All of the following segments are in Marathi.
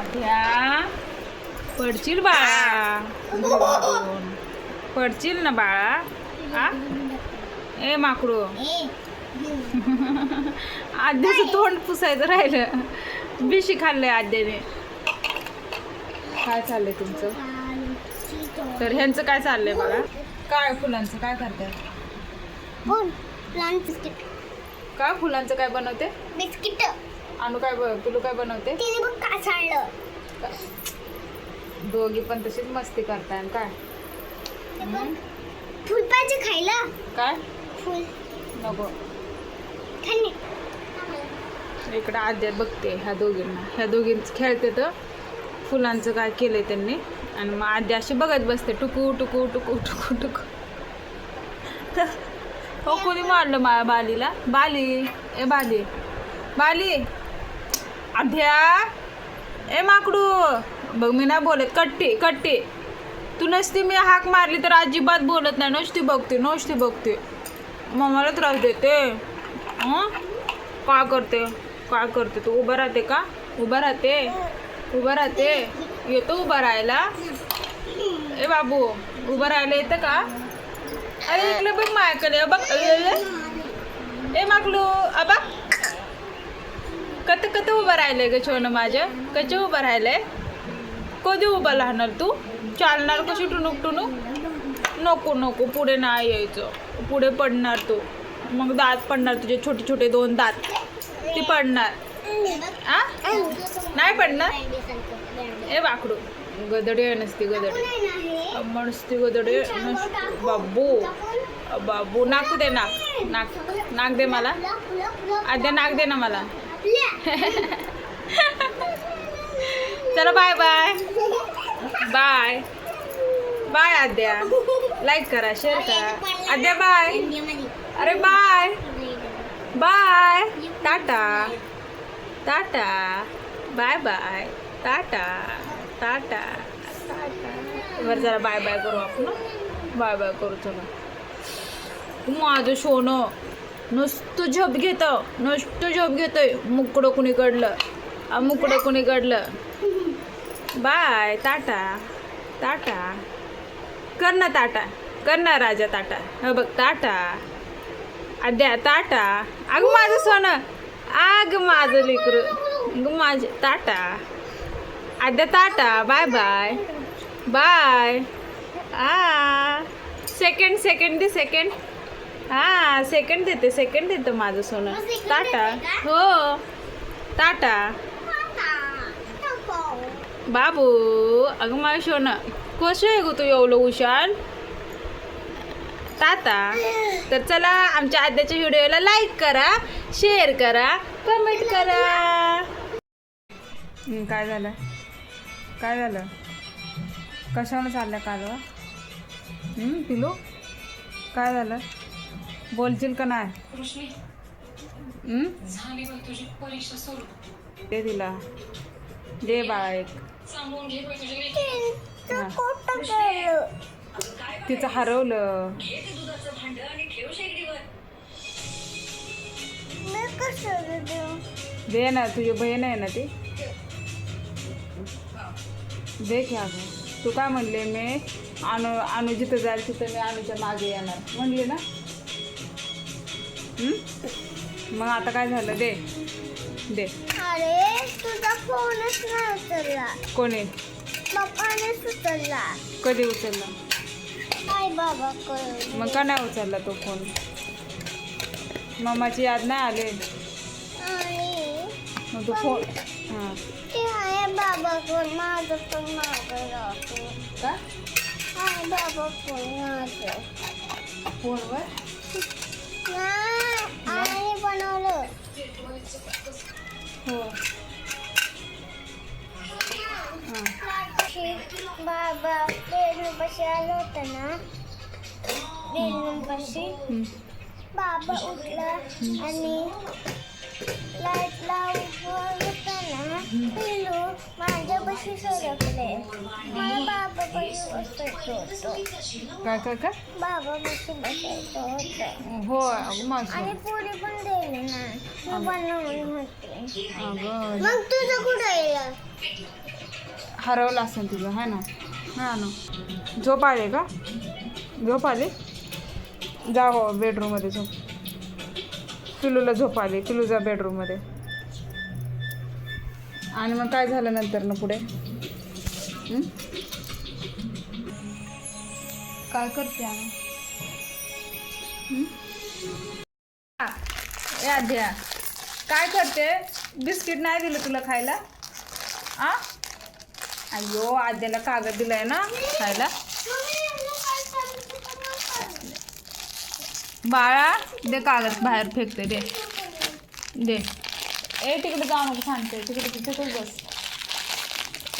आद्या पडशील बाळा, पडशील ना बाळा. आ ए माकडू, आद्याचं तोंड पुसायचं राहिलं. बिशी खाल्लंय आद्याने. काय चाललंय तुमचं? तर ह्यांचं काय चाललंय बघा. काय फुलांचं काय करताय? काय फुलांचं काय बनवते? बिस्किट. आणू काय पिलू काय बनवते? तिने बघ काय चाललं. दोघी पण तशीच मस्ती करताय काय? फुल पाहिजे खायला. काय फुल नको. खाणे. इकडे आद्या बघते ह्या दोघींच खेळते. तर फुलांचं काय केलंय त्यांनी. आणि मग आद्या अशी बघत बसते टुकू टुकू टुकू टुकू टुकू. हो कोणी मारलं माझ्या बालीला? बाली ए बाली बाली आद्या ए माकडू बघ. मी नाही बोलत. कट्टी कट्टी तू नसती मी हाक मारली तर अजिबात बोलत नाही. नुसती बघते मम्माला त्रास देते. काय करते तू? उभं राहते का? उभं राहते येतो उभं राहायला. ए बाबू उभं राहायला येतं का? अरे इकडे बघ माझ्याकडे बघ. ए माकलू अबा कत उभं राहिलंय ग छोन माझं. कच उभं राहिलंय? कधी उभं राहणार तू? चालणार कशी टुणूक? नको पुढे नाही यायचं. पुढे पडणार तू. मग दात पडणार तुझे छोटे 2 दात. ती पडणार. आ नाही पडणार. ए बाकडू गदडे नसती गदडे बाबू नाक दे. नाक दे मला. आद्या नाक दे ना मला. चलो बाय बाय आद्या. लाईक करा, शेअर करा. आद्या बाय. अरे बाय टाटा बाय टाटा. बरं जरा बाय करू आपण. बाय करू चला. माझं सोनं नुसतं झोप घेतोय. मुकडं कुणीकडलं. बाय टाटा कर ना राजा टाटा. हो बघ टाटा. आद्या टाटा. अगं माझं सोनं. अगं माझं लेकरू माझं. टाटा आद्या टाटा. बाय. सेकंड दे. सेकंड देते माझं सोनं. टाटा. हो टाटा बाबू. अगं माझं सोनं कसं आहे ग तू एवढं हुशार? टाटा. तर चला आमच्या आद्याच्या व्हिडिओला लाईक करा, शेअर करा, कमेंट करा. काय झालं? कशाला चाललं कालवा? पिलू काय झालं? बोलशील का नाही? दे तिला. दे बाळा एक. तिचं हरवलं. दे ना. तुझी बहीण आहे ना ती. दे की. अगं तू काय म्हणले? मी आणू जिथं जाईल तिथं मी आणूच्या मागे येणार म्हणले ना. मग आता काय झालं? दे. अरे तुझा फोनच नाही उचलला. कोणी? पप्पानेच उचलला. कधी उचलला? काय बाबा मग का नाही उचलला तो फोन? मम्माची याद नाही आले? मग तो फोन. ते आहे बाबा फोन. माझं पण मागं राहतो का? आहे बाबा फोन माझं. फोनवर आणि बनवलं. हो. बाबा बेडरूमपाशी आलं होतं ना. बेडरूमपाशी बाबा उठला आणि लाईट लावून होताना पिलू माझ्यापाशी सरकले. मला बाबापाशी बसायचं होतं. काय बाबापाशी बसायचं होतं. हो आणि माझं. पुरी पण दिली ना. मी बनवून होते. अगं मग तुझं कुठं येईल? हरवलं असेल तुझं है ना. हा ना. झोप आले का? झोप आले? जा हो बेडरूममध्ये झोप. पिलूला झोप आली. पिलू जा बेडरूममध्ये. आणि मग काय झालं नंतर ना पुढे? काय करते आम्ही? आद्या काय करते? बिस्किट नाही दिलं तुला खायला? आ अय्यो आद्याला कागद दिलाय ना खायला. बाळा दे कागद बाहेर फेकते. दे दे. ए तिकडे जाऊ नको सांगते. तिकडे तिथेच बस.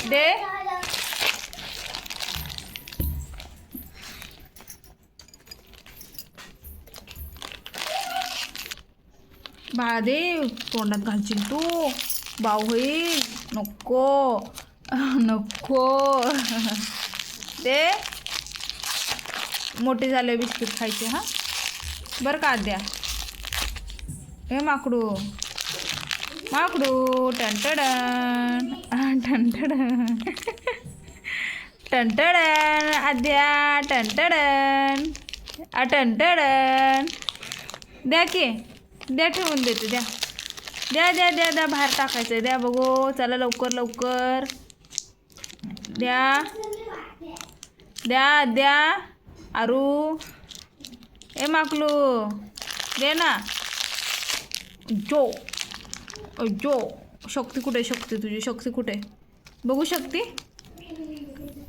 दे. बाळा दे. तोंडात घालशील तू. बाऊ होईल. नको नको. दे. मोठे झाले बिस्किट खायचे हा बरं का आद्या. हे माकडू माकडू. टंटडन टंटडन टंटडन आद्या. टंटडन टंटडन. द्या की. द्या ठेवून देते. द्या द्या द्या द्या द्या. बाहेर टाकायचं आहे. द्या बघू. चला लवकर लवकर. द्या द्या द्या. आरू ए माकलू दे ना. जो जो. शक्ती कुठे? शक्ती तुझी शक्ती कुठे? बघू शक्ती.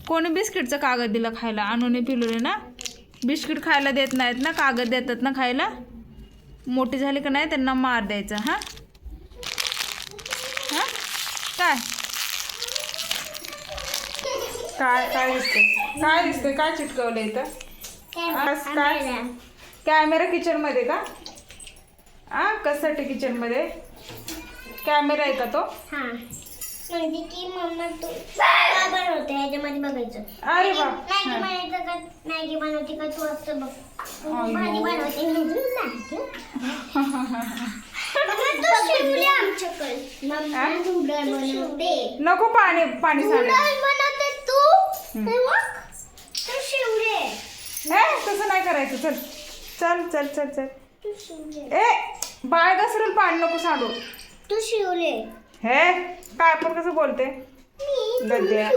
कोणी बिस्किटचं कागद दिला खायला? आणून पिलूने ना. बिस्किट खायला देत नाहीत ना. कागद देतात ना खायला. मोठी झाली का नाही त्यांना मार द्यायचा. हां हां काय काय काय दिसते? काय दिसते? काय चिटकवलं इथं? काय कॅमेरा किचनमध्ये का? कशासाठी किचनमध्ये? कॅमेरा आहे का तो? हां म्हणजे की मम्मा तू काय बनवते ह्याच्यामध्ये बघायचं. अरे वा. मॅगी बनायचं का? मॅगी बनवते का तू असं बघ. भाजी बनवते. नको पाणी पाणी बनवते तू. तसं नाही करायचं. चल चल चल चल चल. ए बाळ घसरून पाणी नको सांडू. तू शिवले. हे काय आपण कसं बोलते? गद्या.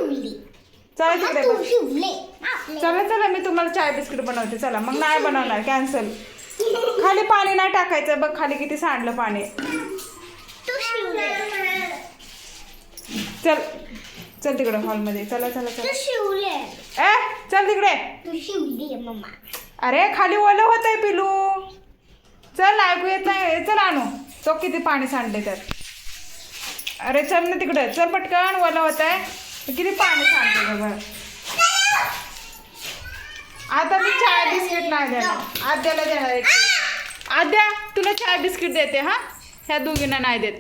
चला तिकडे बस. चला चला मी तुम्हाला चाय बिस्किट बनवते. चला मग नाही बनवणार. कॅन्सल. खाली पाणी नाही टाकायचं. बघ खाली किती सांडलं पाणी. चल चल तिकडे हॉलमध्ये. चला चला चला. ए चल तिकडे. तू शिवली मम्मा. अरे खाली ओलं होत आहे पिलू. चल ऐकू येत नाही. चल आणू. तो किती पाणी सांडले त्यात. अरे चल ना तिकडे. चल पटकन. ओलं होत आहे. किती पाणी सांडते बघा. आता मी चाय बिस्किट नाही देणार. आद्याला देणार. आद्या तुला चाय बिस्किट देते. हा ह्या दोघींना नाही देत.